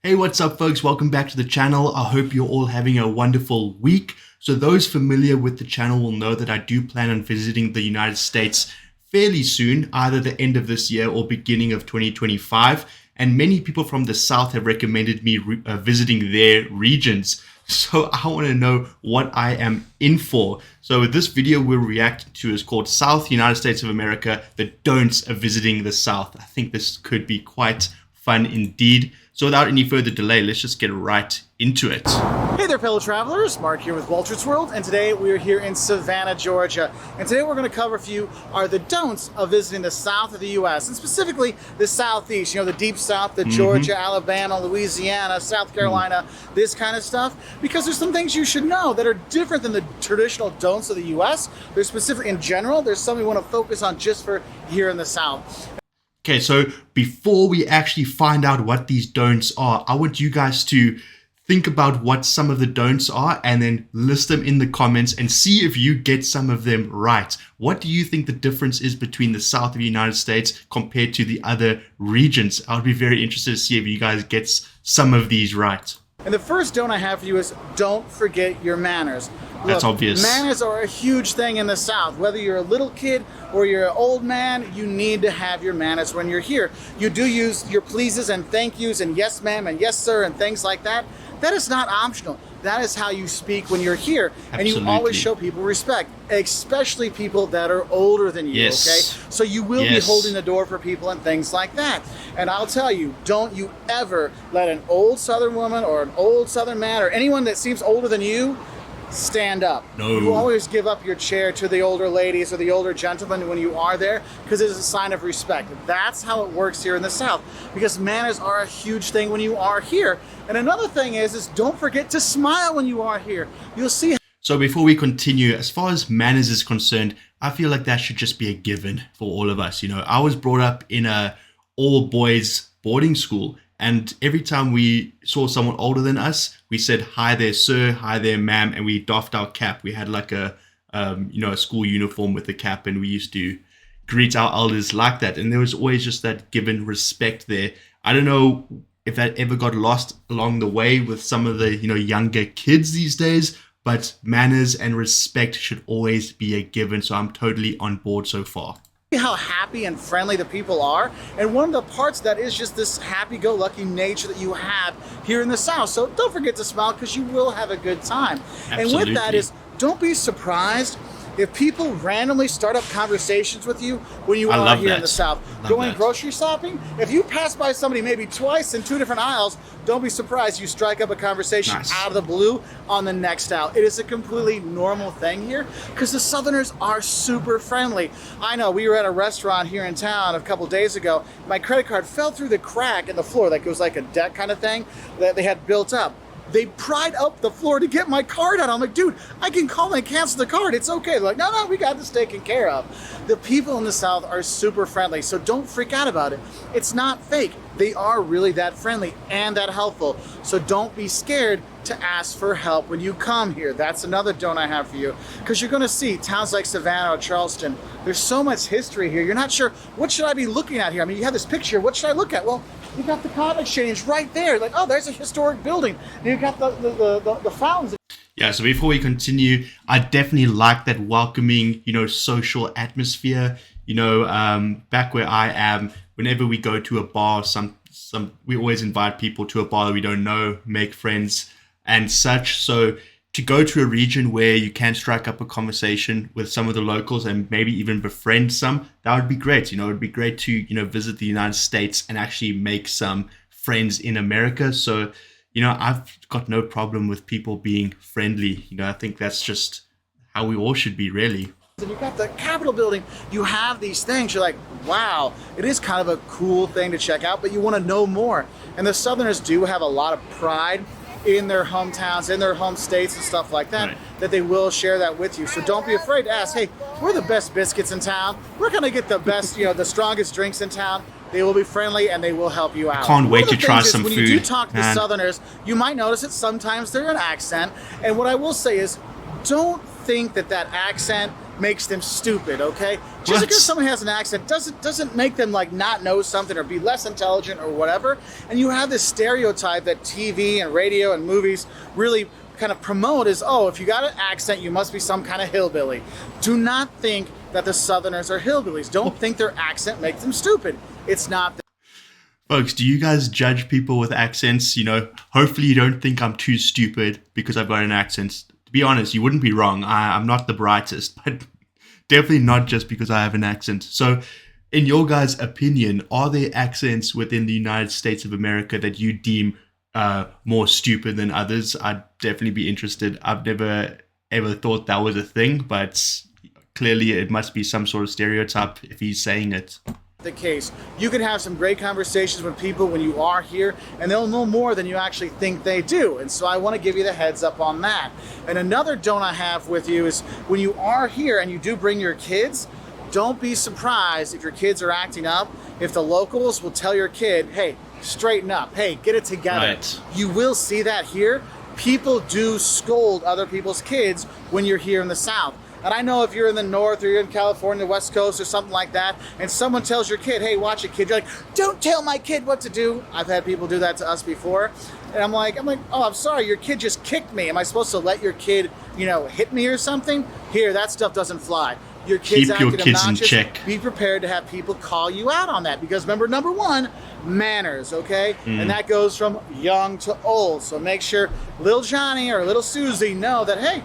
Hey, what's up folks? Welcome back to the channel. I hope you're all having a wonderful week. So those familiar with the channel will know that I do plan on visiting the United States fairly soon, either the end of this year or beginning of 2025. And many people from the South have recommended me visiting their regions. So I want to know what I am in for. So this video we're reacting to is called South United States of America, the don'ts of visiting the South. I think this could be quite fun indeed. So without any further delay, let's just get right into it. Hey there, fellow travelers. Mark here with Walter's World, and today we're here in Savannah, Georgia. And today we're going to cover a few are the don'ts of visiting the south of the U.S., and specifically the southeast, you know, the deep south, the Georgia, Alabama, Louisiana, South Carolina, this kind of stuff, because there's some things you should know that are different than the traditional don'ts of the U.S. There's specific, in general, there's some we want to focus on just for here in the south. Okay, so before we actually find out what these don'ts are, I want you guys to think about what some of the don'ts are and then list them in the comments and see if you get some of them right. What do you think the difference is between the south of the United States compared to the other regions? I would be very interested to see if you guys get some of these right. And the first don't I have for you is don't forget your manners. That's obvious. Manners are a huge thing in the South. Whether you're a little kid or you're an old man, you need to have your manners when you're here. You do use your pleases and thank yous and yes ma'am and yes sir and things like that. That is not optional. That is how you speak when you're here. Absolutely. And you always show people respect, especially people that are older than you, Yes. okay? So you will be holding the door for people and things like that. And I'll tell you, don't you ever let an old Southern woman or an old Southern man or anyone that seems older than you stand up. No. You always give up your chair to the older ladies or the older gentlemen when you are there, because it's a sign of respect. That's how it works here in the South, because manners are a huge thing when you are here. And another thing is don't forget to smile when you are here. You'll see. So before we continue, as far as manners is concerned, I feel like that should just be a given for all of us. You know, I was brought up in a all boys boarding school, and every time we saw someone older than us, we said, "Hi there, sir. Hi there, ma'am," and we doffed our cap. We had like a school uniform with a cap, and we used to greet our elders like that. And there was always just that given respect there. I don't know if that ever got lost along the way with some of the younger kids these days, but manners and respect should always be a given. So I'm totally on board so far. How happy and friendly the people are, and one of the parts that is just this happy-go-lucky nature that you have here in the South. So don't forget to smile, because you will have a good time. Absolutely. And with that is, don't be surprised if people randomly start up conversations with you when you are here in the South. Going grocery shopping, if you pass by somebody maybe twice in 2 different aisles, don't be surprised you strike up a conversation out of the blue on the next aisle. It is a completely normal thing here, because the Southerners are super friendly. I know, we were at a restaurant here in town a couple days ago. My credit card fell through the crack in the floor, like it was like a deck kind of thing that they had built up. They pried up the floor to get my card out. I'm like, dude, I can call and cancel the card. It's okay. They're like, no, we got this taken care of. The people in the South are super friendly, so don't freak out about it. It's not fake. They are really that friendly and that helpful. So don't be scared to ask for help when you come here. That's another don't I have for you, because you're going to see towns like Savannah or Charleston. There's so much history here. You're not sure, what should I be looking at here? I mean, you have this picture. What should I look at? Well, you got the cotton exchange right there. Like, oh, there's a historic building. And you got the fountains. Yeah, so before we continue, I definitely like that welcoming, social atmosphere. Back where I am, whenever we go to a bar, we always invite people to a bar that we don't know, make friends and such. So to go to a region where you can strike up a conversation with some of the locals and maybe even befriend some, that would be great. It would be great to, visit the United States and actually make some friends in America. So, I've got no problem with people being friendly. I think that's just how we all should be, really. And you got the Capitol building, you have these things, you're like, wow, it is kind of a cool thing to check out, but you want to know more. And the Southerners do have a lot of pride in their hometowns, in their home states and stuff like that, that they will share that with you. So don't be afraid to ask, hey, we're the best biscuits in town. We're going to get the best, the strongest drinks in town. They will be friendly and they will help you out. Can't wait to try some food. When you do talk to the Southerners, you might notice that sometimes they're an accent. And what I will say is, don't think that accent makes them stupid, okay? Just because someone has an accent doesn't make them like not know something or be less intelligent or whatever. And you have this stereotype that TV and radio and movies really kind of promote is, oh, if you got an accent, you must be some kind of hillbilly. Do not think that the Southerners are hillbillies. Don't think their accent makes them stupid. It's not. Folks, do you guys judge people with accents? Hopefully you don't think I'm too stupid because I've got an accent. To be honest, you wouldn't be wrong. I'm not the brightest, but definitely not just because I have an accent. So in your guys' opinion, are there accents within the United States of America that you deem more stupid than others? I'd definitely be interested. I've never ever thought that was a thing, but clearly it must be some sort of stereotype if he's saying it. The case. You can have some great conversations with people when you are here, and they'll know more than you actually think they do. And so I want to give you the heads up on that. And another don't I have with you is when you are here and you do bring your kids, don't be surprised if your kids are acting up, if the locals will tell your kid, hey, straighten up, hey, get it together. Right. You will see that here. People do scold other people's kids when you're here in the South. And I know if you're in the North or you're in California, the West Coast or something like that, and someone tells your kid, hey, watch it, kid, you're like, don't tell my kid what to do. I've had people do that to us before. And I'm like, oh, I'm sorry, your kid just kicked me. Am I supposed to let your kid, hit me or something? Here, that stuff doesn't fly. Your kids Keep your kids obnoxious. in check. Be prepared to have people call you out on that. Because remember, number one, manners, okay? And that goes from young to old. So make sure little Johnny or little Susie know that, hey,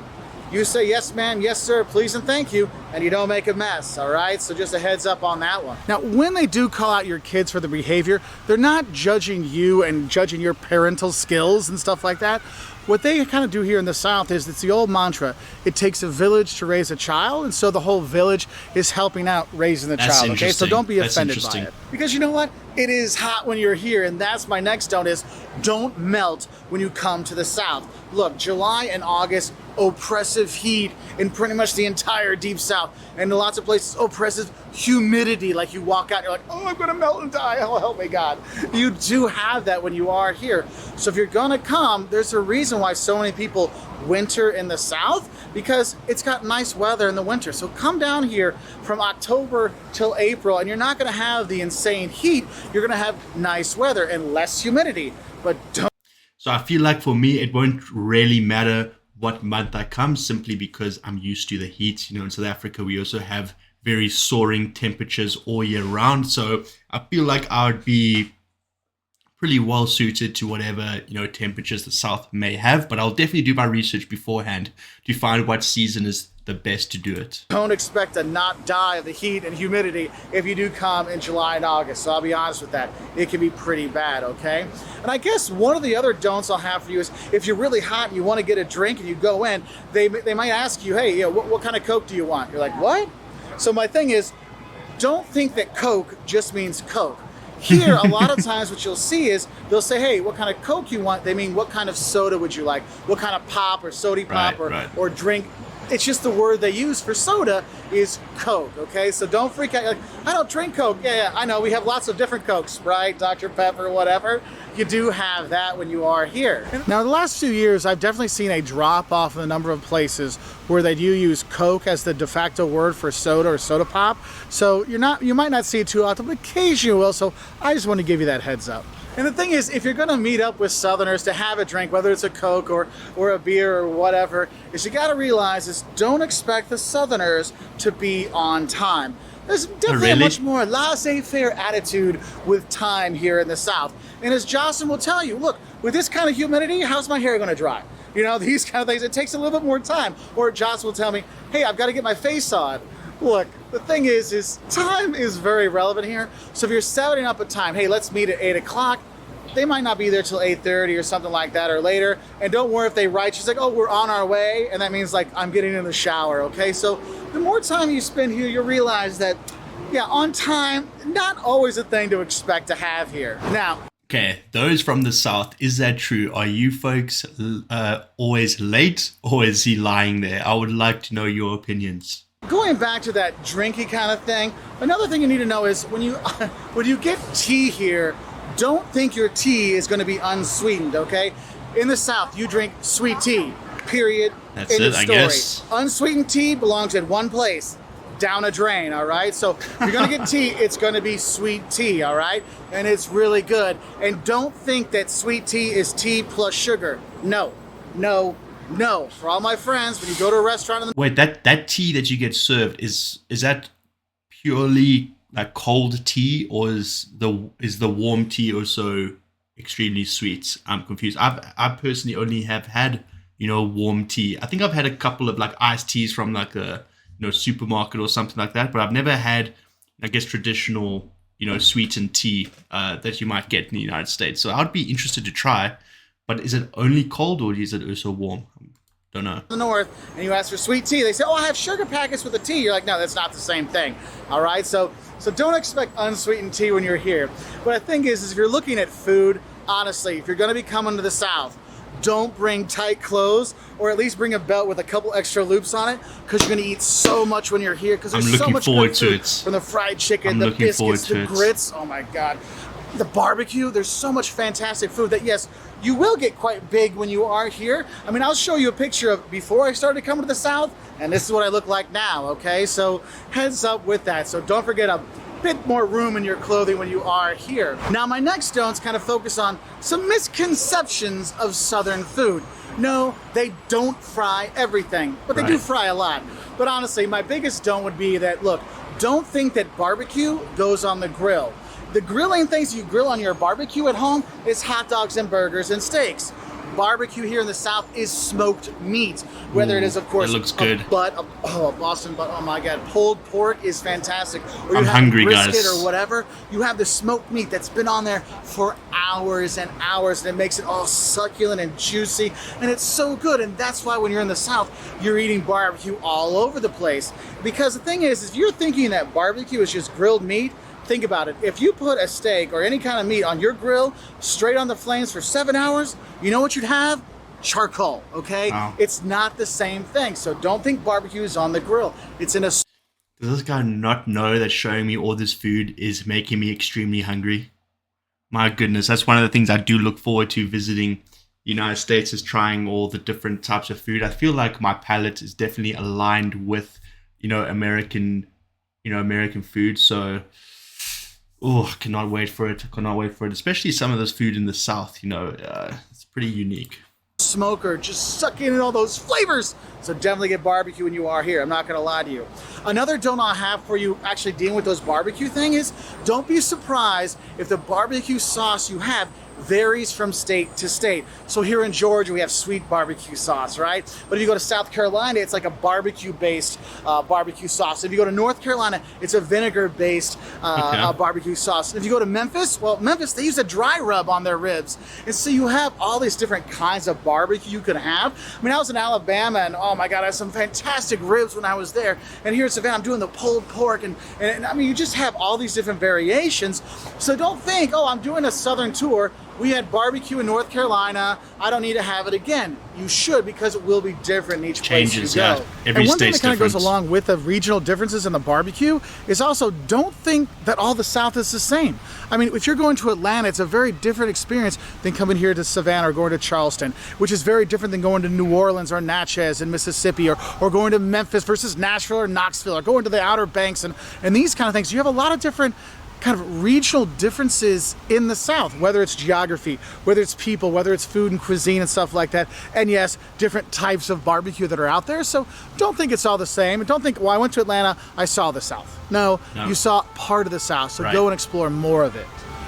you say yes, ma'am, yes, sir, please and thank you, and you don't make a mess, all right? So just a heads up on that one. Now, when they do call out your kids for the behavior, they're not judging you and judging your parental skills and stuff like that. What they kind of do here in the South is it's the old mantra, it takes a village to raise a child, and so the whole village is helping out raising the child, okay? So don't be offended by it. Because you know what? It is hot when you're here, and that's my next don't is don't melt when you come to the South. Look, July and August, oppressive heat in pretty much the entire deep South, and in lots of places, oppressive humidity. Like you walk out, you're like, oh, I'm gonna melt and die, oh, help me God. You do have that when you are here. So if you're gonna come, there's a reason why so many people winter in the South, because it's got nice weather in the winter. So come down here from October till April, and you're not gonna have the insane heat, you're gonna have nice weather and less humidity, but don't. So I feel like for me, it won't really matter what month I come, simply because I'm used to the heat. In South Africa, we also have very soaring temperatures all year round. So I feel like I would be pretty well suited to whatever, temperatures the South may have. But I'll definitely do my research beforehand to find what season is the best to do it. Don't expect to not die of the heat and humidity if you do come in July and August. So I'll be honest with that. It can be pretty bad, okay? And I guess one of the other don'ts I'll have for you is if you're really hot and you want to get a drink and you go in, they might ask you, hey, what kind of Coke do you want? You're like, what? So my thing is, don't think that Coke just means Coke. Here, a lot of times what you'll see is they'll say, hey, what kind of Coke you want? They mean, what kind of soda would you like? What kind of pop or soda pop or drink? It's just the word they use for soda is Coke, okay? So don't freak out. You're like, I don't drink Coke. Yeah, I know. We have lots of different Cokes, Sprite, Dr. Pepper, whatever. You do have that when you are here. Now, the last few years, I've definitely seen a drop off in the number of places where they do use Coke as the de facto word for soda or soda pop. So you might not see it too often, but occasionally you will. So I just want to give you that heads up. And the thing is, if you're gonna meet up with Southerners to have a drink, whether it's a Coke or a beer or whatever, is you gotta realize is don't expect the Southerners to be on time. There's definitely a much more laissez-faire attitude with time here in the South. And as Jocelyn will tell you, look, with this kind of humidity, how's my hair gonna dry? These kind of things, it takes a little bit more time. Or Jocelyn will tell me, hey, I've gotta get my face on. Look, the thing is time is very relevant here. So if you're setting up a time, hey, let's meet at 8 o'clock, they might not be there till 8:30 or something like that or later. And don't worry if they write, she's like, oh, we're on our way. And that means like, I'm getting in the shower, okay? So the more time you spend here, you'll realize that, yeah, on time, not always a thing to expect to have here. Now, okay, those from the South, is that true? Are you folks always late, or is he lying there? I would like to know your opinions. Going back to that drinky kind of thing, another thing you need to know is when you get tea here, don't think your tea is going to be unsweetened, okay? In the South, you drink sweet tea. Period. That's End it, of I story. guess. Unsweetened tea belongs in one place, down a drain, all right? So if you're gonna get tea, it's gonna be sweet tea, all right? And it's really good. And don't think that sweet tea is tea plus sugar. No, no, no. For all my friends, when you go to a restaurant in the Wait, that tea that you get served, is that purely like cold tea, or is the warm tea also extremely sweet? I'm confused. I personally only have had, warm tea. I think I've had a couple of like iced teas from like a supermarket or something like that, but I've never had, I guess, traditional sweetened tea that you might get in the United States. So I'd be interested to try. But is it only cold or is it also warm? Don't know. the north, and you ask for sweet tea, they say, oh, I have sugar packets with the tea. You're like, no, that's not the same thing. All right, so don't expect unsweetened tea when you're here. But the thing is if you're looking at food, honestly, if you're going to be coming to the South, don't bring tight clothes, or at least bring a belt with a couple extra loops on it, because you're going to eat so much when you're here, because there's so much good food, from the fried chicken, the biscuits, the grits. Oh my God. The barbecue, there's so much fantastic food that, yes, you will get quite big when you are here. I mean, I'll show you a picture of before I started coming to the South, and this is what I look like now, okay? So heads up with that. So don't forget a bit more room in your clothing when you are here. Now, my next stones kind of focus on some misconceptions of Southern food. No, they don't fry everything, but they do fry a lot. But honestly, my biggest stone would be that, look, don't think that barbecue goes on the grill. The grilling things you grill on your barbecue at home is hot dogs and burgers and steaks. Barbecue here in the South is smoked meat, whether it is, of course, a Boston butt. Oh my God, pulled pork is fantastic. Or I'm hungry, brisket guys. Or whatever. You have the smoked meat that's been on there for hours and hours, and it makes it all succulent and juicy, and it's so good. And that's why when you're in the South, you're eating barbecue all over the place. Because the thing is, if you're thinking that barbecue is just grilled meat, think about it. If you put a steak or any kind of meat on your grill straight on the flames for 7 hours, you know what you'd have? Charcoal, okay? Wow. It's not the same thing. So don't think barbecue is on the grill. It's in a... Does this guy not know that showing me all this food is making me extremely hungry? My goodness, that's one of the things I do look forward to visiting the United States, is trying all the different types of food. I feel like my palate is definitely aligned with, American food. So... oh, I cannot wait for it. Especially some of this food in the South, it's pretty unique. Smoker, just sucking in all those flavors. So definitely get barbecue when you are here. I'm not going to lie to you. Another don't I have for you actually dealing with those barbecue thing is, don't be surprised if the barbecue sauce you have varies from state to state. So here in Georgia, we have sweet barbecue sauce, right? But if you go to South Carolina, it's like a barbecue-based barbecue sauce. If you go to North Carolina, it's a vinegar-based barbecue sauce. If you go to Memphis, well, Memphis, they use a dry rub on their ribs. And so you have all these different kinds of barbecue you can have. I mean, I was in Alabama, and oh my God, I had some fantastic ribs when I was there. And here in Savannah, I'm doing the pulled pork. And I mean, you just have all these different variations. So don't think, oh, I'm doing a Southern tour. We had barbecue in North Carolina. I don't need to have it again. You should, because it will be different in each place you go. Yeah. Every and one state's thing that kind of goes different. along with the regional differences in the barbecue is also, don't think that all the South is the same. I mean, if you're going to Atlanta, it's a very different experience than coming here to Savannah or going to Charleston, which is very different than going to New Orleans or Natchez in Mississippi, or going to Memphis versus Nashville or Knoxville, or going to the Outer Banks and these kind of things. You have a lot of different kind of regional differences in the South, whether it's geography, whether it's people, whether it's food and cuisine and stuff like that. And yes, different types of barbecue that are out there. So don't think it's all the same. And don't think, well, I went to Atlanta, I saw the South. No. You saw part of the South. So go and explore more of it.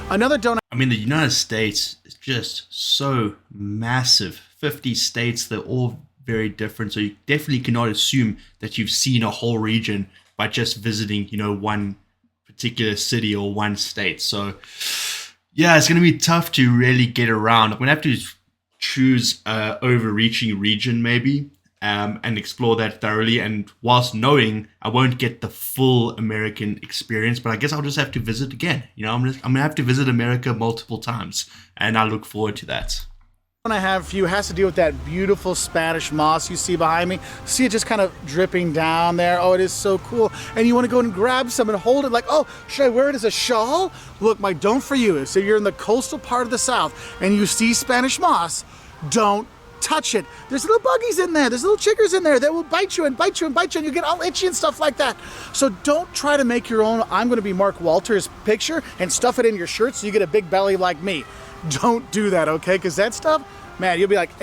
Another donut. I mean, the United States is just so massive. 50 states, they're all very different. So you definitely cannot assume that you've seen a whole region by just visiting, one particular city or one state. So yeah, it's going to be tough to really get around. I'm going to have to choose a overreaching region maybe, and explore that thoroughly. And whilst knowing I won't get the full American experience, but I guess I'll just have to visit again. I'm going to have to visit America multiple times, and I look forward to that. One I have for you has to do with that beautiful Spanish moss you see behind me. See it just kind of dripping down there. Oh, it is so cool. And you want to go and grab some and hold it like, oh, should I wear it as a shawl? Look, my don't for you is, if you're in the coastal part of the South and you see Spanish moss, don't touch it. There's little buggies in there. There's little chiggers in there that will bite you and bite you and bite you, and you get all itchy and stuff like that. So don't try to make your own I'm going to be Mark Walters picture and stuff it in your shirt so you get a big belly like me. Don't do that, okay? Because that stuff, man, you'll be like,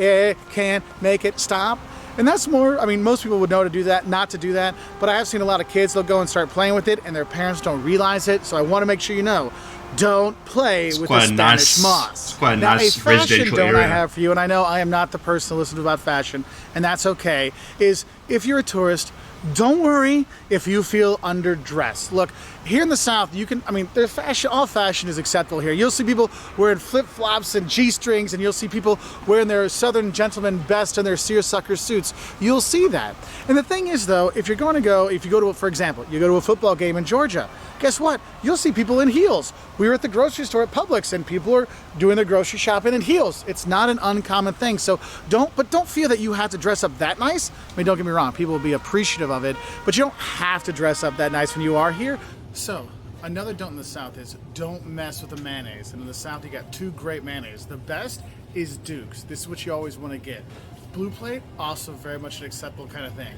can't make it stop. And that's more, I mean, most people would know to do that, not to do that. But I have seen a lot of kids, they'll go and start playing with it, and their parents don't realize it. So I want to make sure you know, don't play with the Spanish moss. It's quite a now, nice a fashion residential don't area. I have for you, and I know I am not the person to listen to about fashion, and that's okay, is if you're a tourist, don't worry if you feel underdressed. Look, here in the South, you can, I mean, there's fashion, all fashion is acceptable here. You'll see people wearing flip-flops and G-strings, and you'll see people wearing their Southern gentleman best and their seersucker suits. You'll see that. And the thing is, though, if you go to, for example, you go to a football game in Georgia, guess what? You'll see people in heels. We were at the grocery store at Publix, and people are doing their grocery shopping in heels. It's not an uncommon thing. So don't feel that you have to dress up that nice. I mean, don't get me wrong, people will be appreciative of it, but you don't have to dress up that nice when you are here. So another don't in the South is don't mess with the mayonnaise. And in the South, you got two great mayonnaise. The best is Duke's. This is what you always want to get. Blue Plate, also very much an acceptable kind of thing.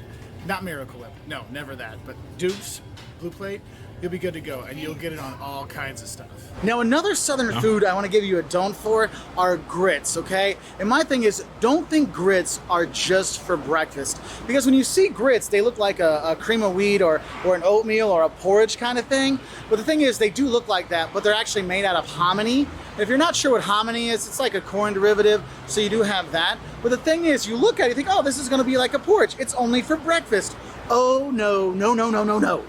Not Miracle Whip, no, never that. But Duke's, Blue Plate, you'll be good to go, and you'll get it on all kinds of stuff. Now, another Southern food I want to give you a don't for are grits, okay? And my thing is, don't think grits are just for breakfast. Because when you see grits, they look like a cream of wheat or an oatmeal or a porridge kind of thing. But the thing is, they do look like that, but they're actually made out of hominy. And if you're not sure what hominy is, it's like a corn derivative, so you do have that. But the thing is, you look at it, you think, oh, this is going to be like a porridge. It's only for breakfast. Oh, no, no, no, no, no, no.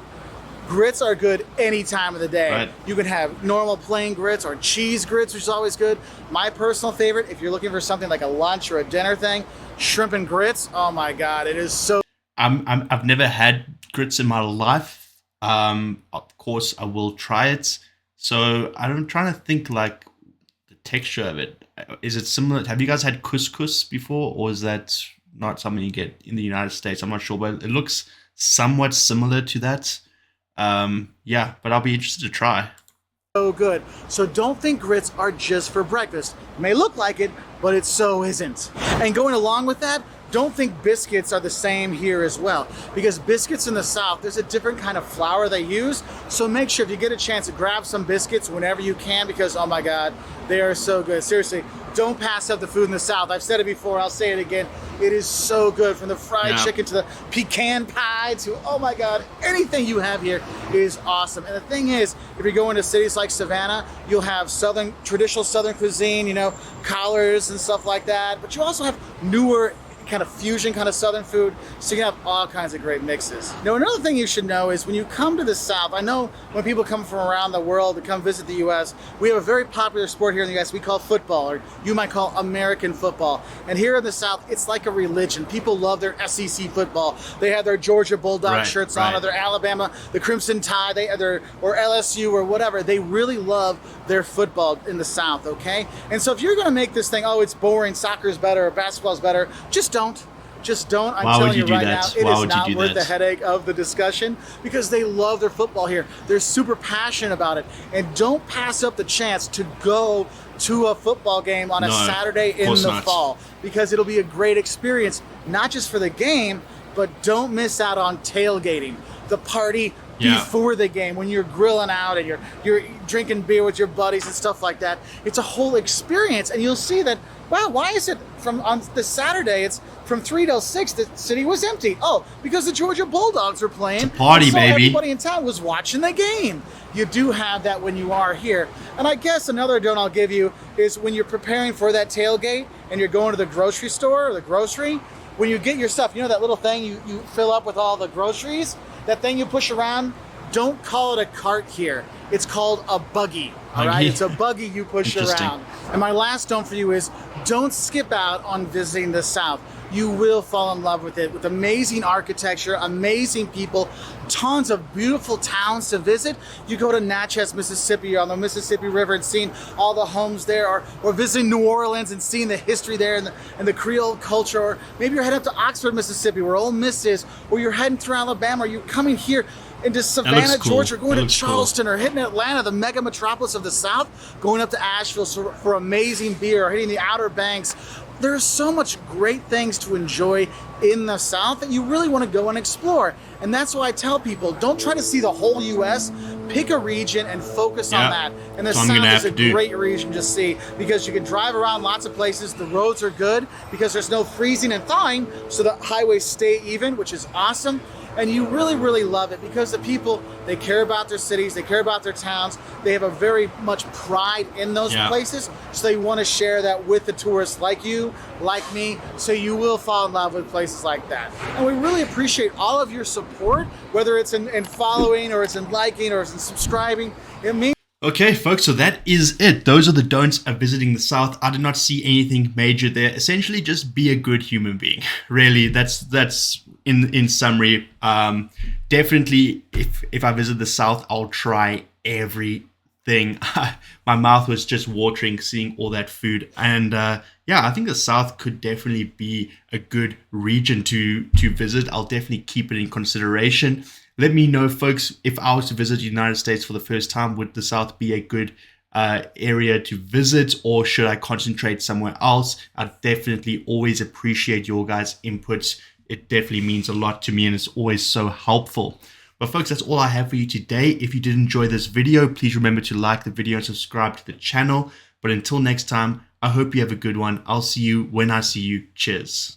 Grits are good any time of the day. Right. You can have normal plain grits or cheese grits, which is always good. My personal favorite, if you're looking for something like a lunch or a dinner thing, shrimp and grits. Oh my God, it is so. I've never had grits in my life. Of course, I will try it. So I'm trying to think like the texture of it. Is it similar? Have you guys had couscous before, or is that not something you get in the United States? I'm not sure, but it looks somewhat similar to that. Yeah, but I'll be interested to try. So good. So don't think grits are just for breakfast. It may look like it, but it so isn't. And going along with that, don't think biscuits are the same here as well. Because biscuits in the South, there's a different kind of flour they use. So make sure if you get a chance to grab some biscuits whenever you can, because oh my God, they are so good. Seriously, don't pass up the food in the South. I've said it before, I'll say it again. It is so good, from the fried chicken to the pecan pie to, oh my God, anything you have here is awesome. And the thing is, if you go into cities like Savannah, you'll have traditional Southern cuisine, you know, collards and stuff like that. But you also have newer kind of fusion kind of Southern food, so you can have all kinds of great mixes. Now, another thing you should know is when you come to the South, I know when people come from around the world to come visit the US, we have a very popular sport here in the US we call football, or you might call American football. And here in the South, it's like a religion. People love their SEC football. They have their Georgia Bulldog shirts on, or their Alabama, the Crimson Tide, or LSU or whatever. They really love their football in the South, okay? And so if you're gonna make this thing, oh, it's boring, soccer's better, or basketball's better, just don't. I'm telling you right now, it is not worth the headache of the discussion, because they love their football here. They're super passionate about it. And don't pass up the chance to go to a football game on a Saturday in the fall, because it'll be a great experience, not just for the game, but don't miss out on tailgating, the party before the game, when you're grilling out and you're drinking beer with your buddies and stuff like that. It's a whole experience, and you'll see that, wow, why is it on the Saturday, it's from 3 till 6, the city was empty? Oh, because the Georgia Bulldogs were playing. It's a party, so baby. Everybody in town was watching the game. You do have that when you are here. And I guess another don't I'll give you is when you're preparing for that tailgate and you're going to the grocery store or the grocery, when you get your stuff, you know that little thing you fill up with all the groceries? That thing you push around, don't call it a cart here. It's called a buggy, all right? It's a buggy you push around. And my last don't for you is don't skip out on visiting the South. You will fall in love with it, with amazing architecture, amazing people, tons of beautiful towns to visit. You go to Natchez, Mississippi, or on the Mississippi River and seeing all the homes there, or visiting New Orleans and seeing the history there and the Creole culture, or maybe you're heading up to Oxford, Mississippi, where Ole Miss is, or you're heading through Alabama, or you're coming here into Savannah, Georgia, going to Charleston, or hitting Atlanta, the mega metropolis of the South, going up to Asheville for amazing beer, or hitting the Outer Banks. There are so much great things to enjoy in the South that you really want to go and explore. And that's why I tell people, don't try to see the whole U.S. Pick a region and focus on that. And the South is a great region to see because you can drive around lots of places. The roads are good because there's no freezing and thawing, so the highways stay even, which is awesome. And you really, really love it because the people, they care about their cities, they care about their towns, they have a very much pride in those places, so they want to share that with the tourists like you, like me, so you will fall in love with places like that. And we really appreciate all of your support, whether it's in following, or it's in liking, or it's in subscribing. It means... Okay, folks, so that is it. Those are the don'ts of visiting the South. I did not see anything major there. Essentially, just be a good human being. Really, that's in summary. Definitely, if I visit the South, I'll try everything. My mouth was just watering seeing all that food. And yeah, I think the South could definitely be a good region to visit. I'll definitely keep it in consideration. Let me know, folks, if I was to visit the United States for the first time, would the South be a good area to visit, or should I concentrate somewhere else? I definitely always appreciate your guys' inputs. It definitely means a lot to me, and it's always so helpful. But folks, that's all I have for you today. If you did enjoy this video, please remember to like the video and subscribe to the channel. But until next time, I hope you have a good one. I'll see you when I see you. Cheers.